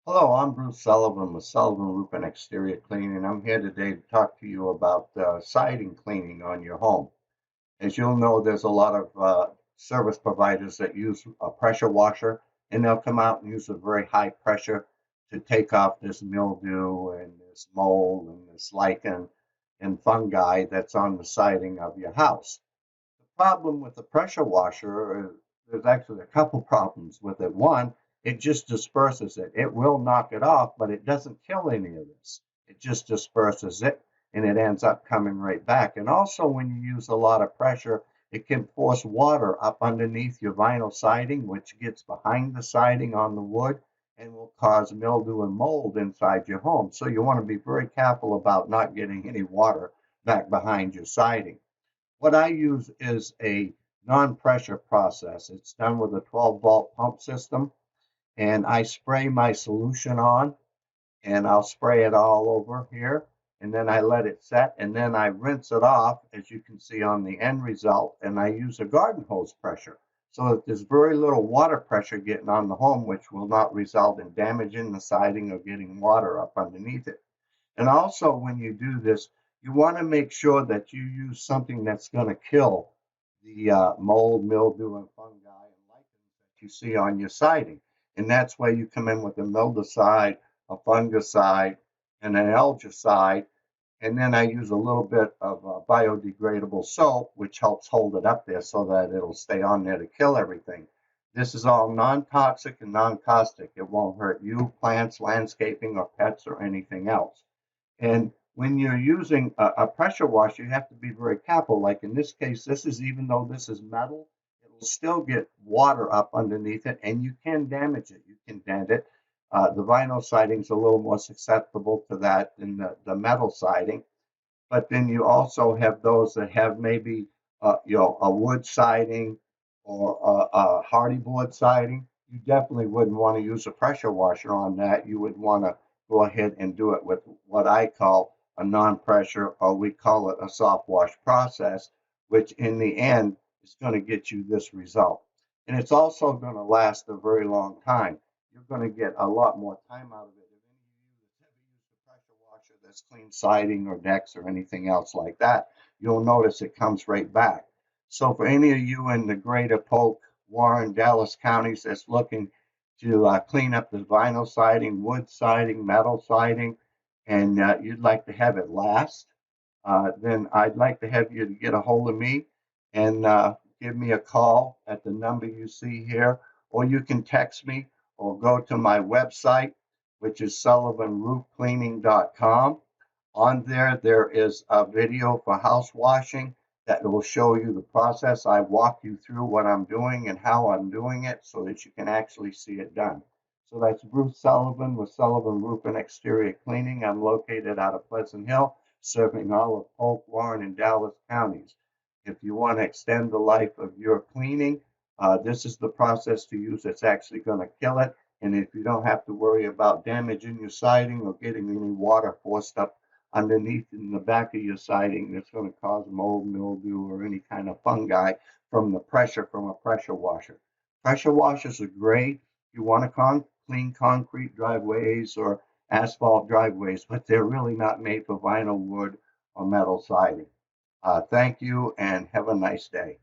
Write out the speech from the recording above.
Hello, I'm Bruce Sullivan with Sullivan Roof and Exterior Cleaning. I'm here today to talk to you about siding cleaning on your home. As you'll know, there's a lot of service providers that use a pressure washer, and they'll come out and use a very high pressure to take off this mildew and this mold and this lichen and fungi that's on the siding of your house. The problem with the pressure washer is there's actually a couple problems with it. One, it just disperses it. It will knock it off, but it doesn't kill any of this. It just disperses it and it ends up coming right back. And also, when you use a lot of pressure, it can force water up underneath your vinyl siding, which gets behind the siding on the wood and will cause mildew and mold inside your home. So you want to be very careful about not getting any water back behind your siding. What I use is a non-pressure process. It's done with a 12-volt pump system, and I spray my solution on, and I'll spray it all over here, and then I let it set, and then I rinse it off, as you can see on the end result, and I use a garden hose pressure. So that there's very little water pressure getting on the home, which will not result in damaging the siding or getting water up underneath it. And also, when you do this, you want to make sure that you use something that's going to kill the mold, mildew, and fungi and lichens that you see on your siding. And that's why you come in with a mildewcide, a fungicide, and an algicide. And then I use a little bit of biodegradable soap, which helps hold it up there so that it'll stay on there to kill everything. This is all non-toxic and non-caustic. It won't hurt you, plants, landscaping, or pets, or anything else. And when you're using a pressure washer, you have to be very careful. Like in this case, this is, even though this is metal, it'll still get water up underneath it, and you can damage it. You can dent it. The vinyl siding's a little more susceptible to that than the metal siding. But then you also have those that have maybe a wood siding or a hardy board siding. You definitely wouldn't want to use a pressure washer on that. You would want to go ahead and do it with what I call a non-pressure, or we call it a soft wash process, which in the end is going to get you this result. And it's also going to last a very long time. You're going to get a lot more time out of it. If any of you have ever used a pressure washer that's cleaned siding or decks or anything else like that, you'll notice it comes right back. So for any of you in the greater Polk, Warren, Dallas counties that's looking to clean up the vinyl siding, wood siding, metal siding, and you'd like to have it last, then I'd like to have you to get a hold of me and give me a call at the number you see here, or you can text me or go to my website, which is sullivanroofcleaning.com. On there, there is a video for house washing that will show you the process. I walk you through what I'm doing and how I'm doing it so that you can actually see it done. So that's Bruce Sullivan with Sullivan Roof and Exterior Cleaning. I'm located out of Pleasant Hill, serving all of Polk, Warren, and Dallas counties. If you want to extend the life of your cleaning, this is the process to use that's actually going to kill it. And if you don't have to worry about damaging your siding or getting any water forced up underneath in the back of your siding that's going to cause mold, mildew, or any kind of fungi from the pressure from a pressure washer. Pressure washers are great. You want to clean concrete driveways or asphalt driveways, but they're really not made for vinyl, wood, or metal siding. Thank you and have a nice day.